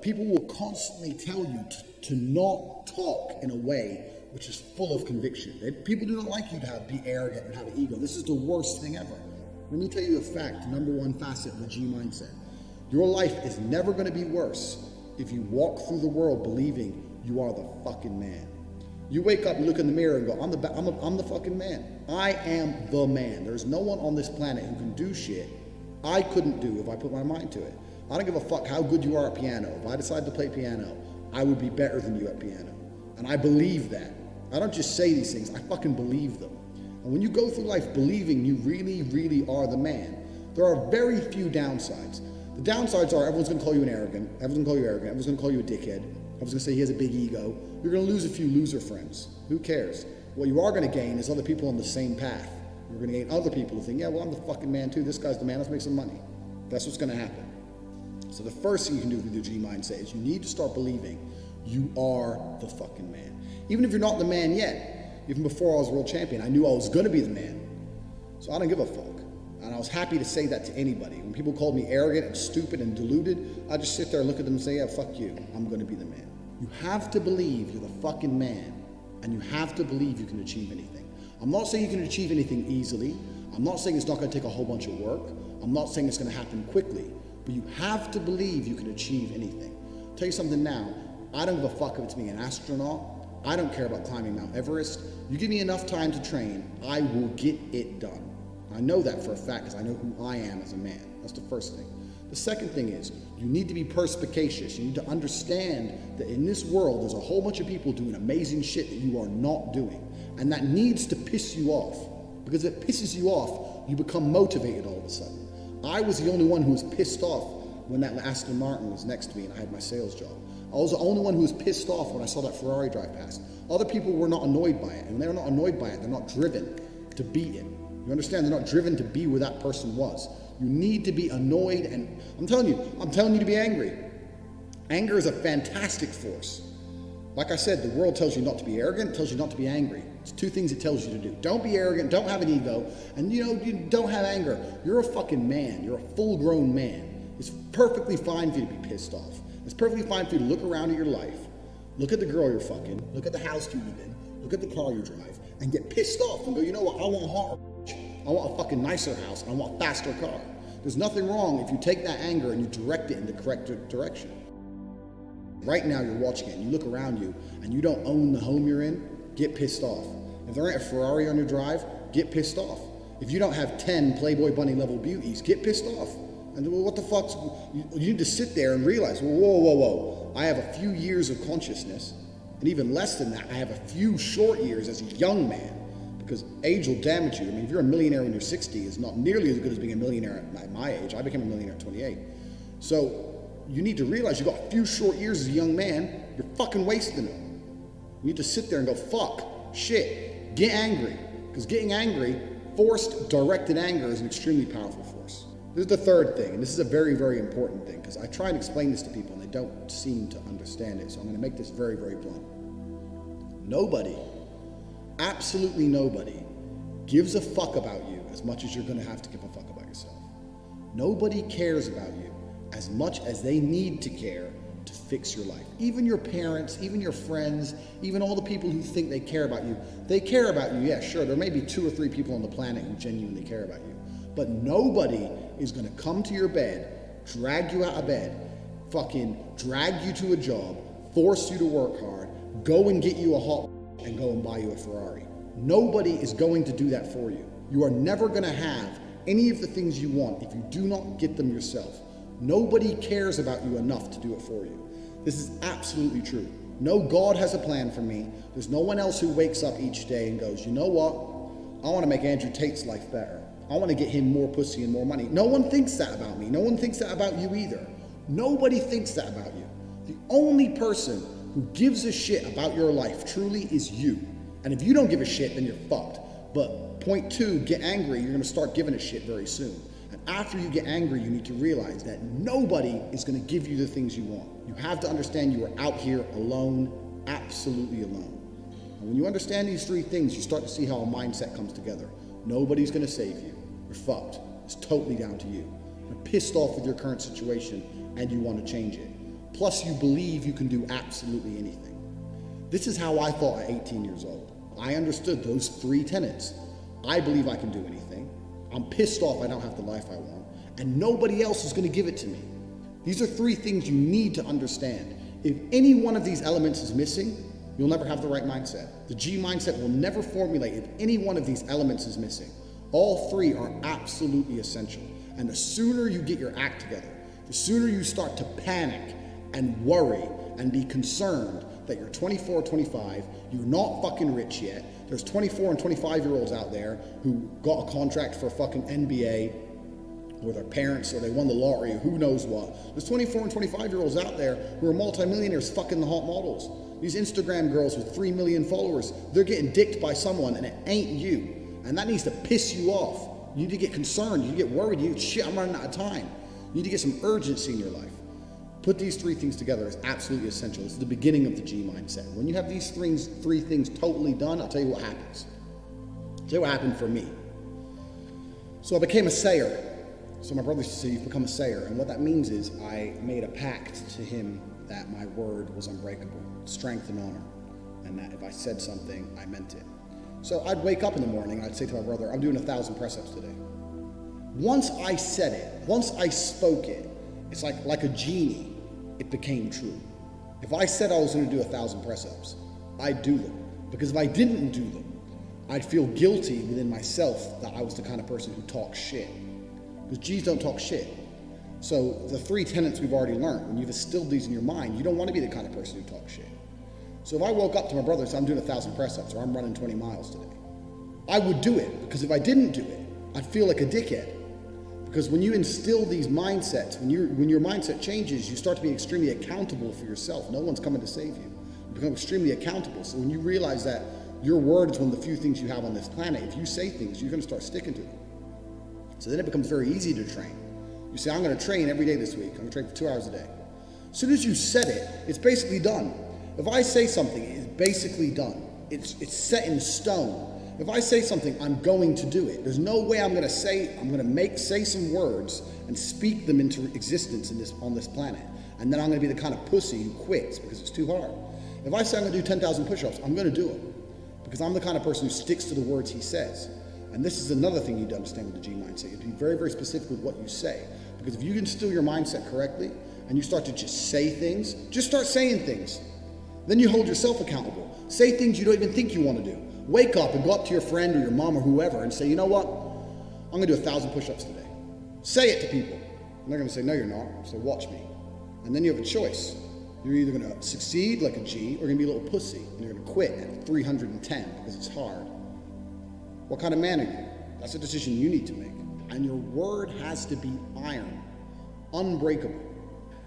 people will constantly tell you to not talk in a way which is full of conviction. People do not like you to be arrogant and have an ego. This is the worst thing ever. Let me tell you a fact, number one facet of the G mindset. Your life is never going to be worse if you walk through the world believing you are the fucking man. You wake up and look in the mirror and go, I'm the fucking man. I am the man. There's no one on this planet who can do shit I couldn't do if I put my mind to it. I don't give a fuck how good you are at piano. If I decide to play piano, I would be better than you at piano. And I believe that. I don't just say these things, I fucking believe them. And when you go through life believing you really, really are the man, there are very few downsides. The downsides are everyone's gonna call you arrogant, everyone's gonna call you a dickhead, everyone's gonna say he has a big ego. You're gonna lose a few loser friends. Who cares? What you are gonna gain is other people on the same path. You're gonna gain other people who think, yeah, well, I'm the fucking man too. This guy's the man, let's make some money. That's what's gonna happen. So the first thing you can do with your G mindset is you need to start believing you are the fucking man. Even if you're not the man yet, even before I was world champion, I knew I was gonna be the man. So I don't give a fuck. And I was happy to say that to anybody. When people called me arrogant and stupid and deluded, I just sit there and look at them and say, yeah, fuck you, I'm gonna be the man. You have to believe you're the fucking man, and you have to believe you can achieve anything. I'm not saying you can achieve anything easily. I'm not saying it's not gonna take a whole bunch of work. I'm not saying it's gonna happen quickly, but you have to believe you can achieve anything. I'll tell you something now, I don't give a fuck if it's being an astronaut. I don't care about climbing Mount Everest. You give me enough time to train, I will get it done. I know that for a fact because I know who I am as a man. That's the first thing. The second thing is you need to be perspicacious. You need to understand that in this world there's a whole bunch of people doing amazing shit that you are not doing. And that needs to piss you off. Because if it pisses you off, you become motivated all of a sudden. I was the only one who was pissed off when that Aston Martin was next to me and I had my sales job. I was the only one who was pissed off when I saw that Ferrari drive past. Other people were not annoyed by it. And when they're not annoyed by it, they're not driven to beat it. You understand? They're not driven to be where that person was. You need to be annoyed, and I'm telling you to be angry. Anger is a fantastic force. Like I said, the world tells you not to be arrogant, it tells you not to be angry. It's two things it tells you to do. Don't be arrogant, don't have an ego, and you don't have anger. You're a fucking man. You're a full-grown man. It's perfectly fine for you to be pissed off. It's perfectly fine for you to look around at your life, look at the girl you're fucking, look at the house you live in, look at the car you drive, and get pissed off and go, you know what, I want hard. I want a fucking nicer house. I want a faster car. There's nothing wrong if you take that anger and you direct it in the correct direction. Right now you're watching it and you look around you and you don't own the home you're in, get pissed off. If there ain't a Ferrari on your drive, get pissed off. If you don't have 10 Playboy Bunny level beauties, get pissed off. And well, what the fuck? You need to sit there and realize, whoa. I have a few years of consciousness, and even less than that, I have a few short years as a young man. Because age will damage you. I mean, if you're a millionaire when you're 60, it's not nearly as good as being a millionaire at my age. I became a millionaire at 28. So you need to realize you've got a few short years as a young man, you're fucking wasting them. You need to sit there and go, fuck, shit, get angry. Because getting angry, forced, directed anger is an extremely powerful force. This is the third thing, and this is a very, very important thing, because I try and explain this to people and they don't seem to understand it. So I'm gonna make this very, very blunt. Nobody, absolutely nobody, gives a fuck about you as much as you're gonna have to give a fuck about yourself. Nobody cares about you as much as they need to care to fix your life. Even your parents, even your friends, even all the people who think they care about you, they care about you, yeah, sure, there may be 2 or 3 people on the planet who genuinely care about you, but nobody is gonna come to your bed, drag you out of bed, fucking drag you to a job, force you to work hard, go and get you a hot and go and buy you a Ferrari. Nobody is going to do that for you. You are never gonna have any of the things you want if you do not get them yourself. Nobody cares about you enough to do it for you. This is absolutely true. No God has a plan for me. There's no one else who wakes up each day and goes, you know what? I wanna make Andrew Tate's life better. I wanna get him more pussy and more money. No one thinks that about me. No one thinks that about you either. Nobody thinks that about you. The only person who gives a shit about your life truly is you. And if you don't give a shit, then you're fucked. But point 2, get angry, you're gonna start giving a shit very soon. And after you get angry, you need to realize that nobody is gonna give you the things you want. You have to understand you are out here alone, absolutely alone. And when you understand these 3 things, you start to see how a mindset comes together. Nobody's gonna save you. You're fucked. It's totally down to you. You're pissed off with your current situation and you wanna change it. Plus you believe you can do absolutely anything. This is how I thought at 18 years old. I understood those 3 tenets. I believe I can do anything. I'm pissed off I don't have the life I want, and nobody else is going to give it to me. These are 3 things you need to understand. If any one of these elements is missing, you'll never have the right mindset. The G mindset will never formulate if any one of these elements is missing. All 3 are absolutely essential. And the sooner you get your act together, the sooner you start to panic and worry and be concerned that you're 24 or 25, you're not fucking rich yet. There's 24 and 25-year-olds out there who got a contract for a fucking NBA or their parents, or they won the lottery, or who knows what. There's 24 and 25-year-olds out there who are multimillionaires fucking the hot models. These Instagram girls with 3 million followers, they're getting dicked by someone and it ain't you. And that needs to piss you off. You need to get concerned, you need to get worried, you need, shit, I'm running out of time. You need to get some urgency in your life. Put these 3 things together is absolutely essential. This is the beginning of the G mindset. When you have these 3 things totally done, I'll tell you what happens. I'll tell you what happened for me. So I became a sayer. So my brother used to say, you've become a sayer. And what that means is I made a pact to him that my word was unbreakable, strength and honor. And that if I said something, I meant it. So I'd wake up in the morning and I'd say to my brother, I'm doing 1,000 press-ups today. Once I said it, once I spoke it, it's like a genie, it became true. If I said I was going to do 1,000 press-ups, I'd do them. Because if I didn't do them, I'd feel guilty within myself that I was the kind of person who talks shit. Because G's don't talk shit. So the 3 tenets we've already learned, when you've instilled these in your mind, you don't want to be the kind of person who talks shit. So if I woke up to my brother and said, I'm doing 1,000 press-ups, or I'm running 20 miles today, I would do it. Because if I didn't do it, I'd feel like a dickhead. Because when you instill these mindsets, when your mindset changes, you start to be extremely accountable for yourself. No one's coming to save you. You become extremely accountable. So when you realize that your word is one of the few things you have on this planet, if you say things, you're going to start sticking to them. So then it becomes very easy to train. You say, I'm going to train every day this week. I'm going to train for 2 hours a day. As soon as you said it, it's basically done. If I say something, it's basically done. It's set in stone. If I say something, I'm going to do it. There's no way I'm going to say some words and speak them into existence on this planet. And then I'm going to be the kind of pussy who quits because it's too hard. If I say I'm going to do 10,000 push-ups, I'm going to do them. Because I'm the kind of person who sticks to the words he says. And this is another thing you need to understand with the G mindset. You have to be very, very specific with what you say. Because if you can instill your mindset correctly and you start to just say things, just start saying things. Then you hold yourself accountable. Say things you don't even think you want to do. Wake up and go up to your friend or your mom or whoever and say, you know what? I'm going to do 1,000 push-ups today. Say it to people. And they're going to say, no, you're not. So watch me. And then you have a choice. You're either going to succeed like a G or you're going to be a little pussy. And you're going to quit at 310 because it's hard. What kind of man are you? That's a decision you need to make. And your word has to be iron, unbreakable.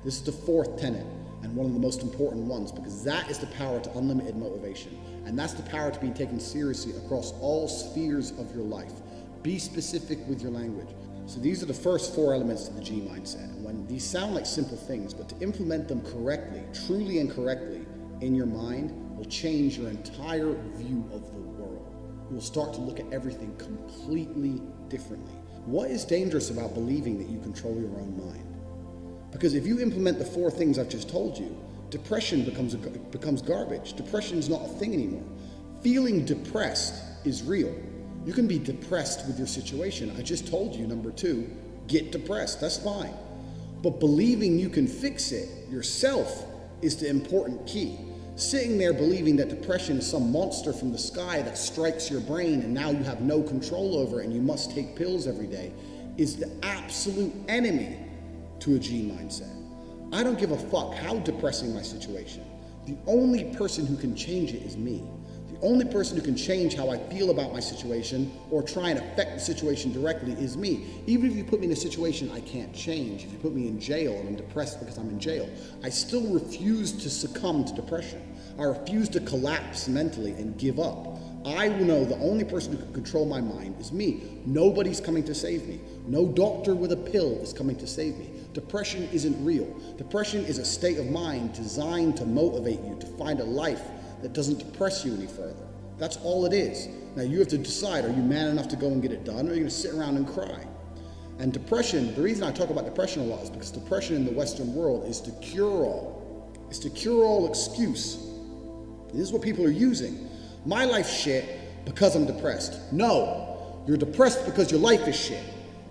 This is the 4th tenet and one of the most important ones because that is the power to unlimited motivation. And that's the power to be taken seriously across all spheres of your life. Be specific with your language. So these are the first 4 elements of the G mindset. And when these sound like simple things, but to implement them correctly, truly and correctly in your mind will change your entire view of the world. You will start to look at everything completely differently. What is dangerous about believing that you control your own mind? Because if you implement the 4 things I've just told you, depression becomes garbage. Depression is not a thing anymore. Feeling depressed is real. You can be depressed with your situation. I just told you, number 2, get depressed. That's fine. But believing you can fix it yourself is the important key. Sitting there believing that depression is some monster from the sky that strikes your brain and now you have no control over it and you must take pills every day is the absolute enemy to a G mindset. I don't give a fuck how depressing my situation. The only person who can change it is me. The only person who can change how I feel about my situation or try and affect the situation directly is me. Even if you put me in a situation I can't change, if you put me in jail and I'm depressed because I'm in jail, I still refuse to succumb to depression. I refuse to collapse mentally and give up. I know the only person who can control my mind is me. Nobody's coming to save me. No doctor with a pill is coming to save me. Depression isn't real. Depression is a state of mind designed to motivate you to find a life that doesn't depress you any further. That's all it is. Now you have to decide, are you man enough to go and get it done, or are you going to sit around and cry? And depression, the reason I talk about depression a lot is because depression in the Western world is the cure-all. It's the cure-all excuse. This is what people are using. My life's shit because I'm depressed. No, you're depressed because your life is shit.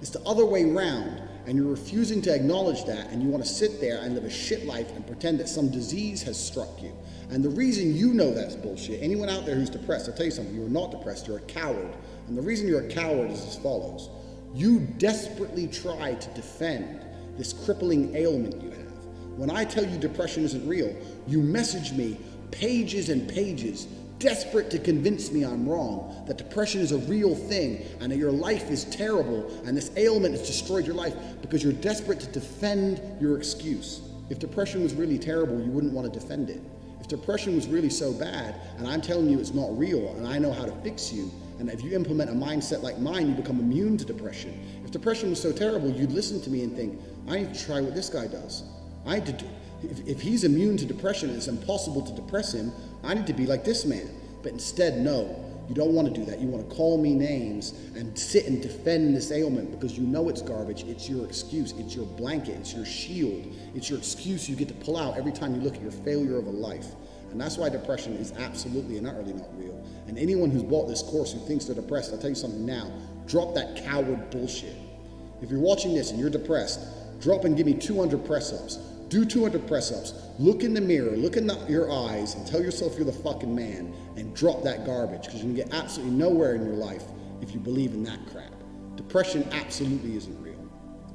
It's the other way around, and you're refusing to acknowledge that, and you want to sit there and live a shit life and pretend that some disease has struck you. And the reason you know that's bullshit, anyone out there who's depressed, I'll tell you something, you're not depressed, you're a coward. And the reason you're a coward is as follows. You desperately try to defend this crippling ailment you have. When I tell you depression isn't real, you message me pages and pages, desperate to convince me I'm wrong, that depression is a real thing and that your life is terrible and this ailment has destroyed your life because you're desperate to defend your excuse. If depression was really terrible, you wouldn't want to defend it. If depression was really so bad and I'm telling you it's not real and I know how to fix you, and if you implement a mindset like mine, you become immune to depression. If depression was so terrible, you'd listen to me and think, I need to try what this guy does. If he's immune to depression and it's impossible to depress him, I need to be like this man. But instead, no, you don't want to do that. You want to call me names and sit and defend this ailment because you know it's garbage. It's your excuse. It's your blanket. It's your shield. It's your excuse you get to pull out every time you look at your failure of a life. And that's why depression is absolutely and utterly not real. And anyone who's bought this course who thinks they're depressed, I'll tell you something now, drop that coward bullshit. If you're watching this and you're depressed, drop and give me 200 press-ups. Do 200 press-ups. Look in the mirror, look in your eyes and tell yourself you're the fucking man and drop that garbage because you're gonna get absolutely nowhere in your life if you believe in that crap. Depression absolutely isn't real.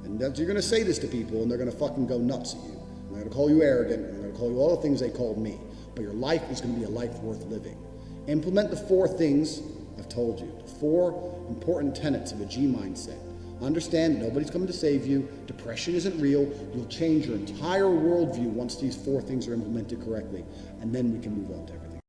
And you're gonna say this to people and they're gonna fucking go nuts at you. And they're gonna call you arrogant and they're gonna call you all the things they called me. But your life is gonna be a life worth living. Implement the 4 things I've told you, the 4 important tenets of a G mindset. Understand that nobody's coming to save you. Depression isn't real. You'll change your entire worldview once these 4 things are implemented correctly. And then we can move on to everything.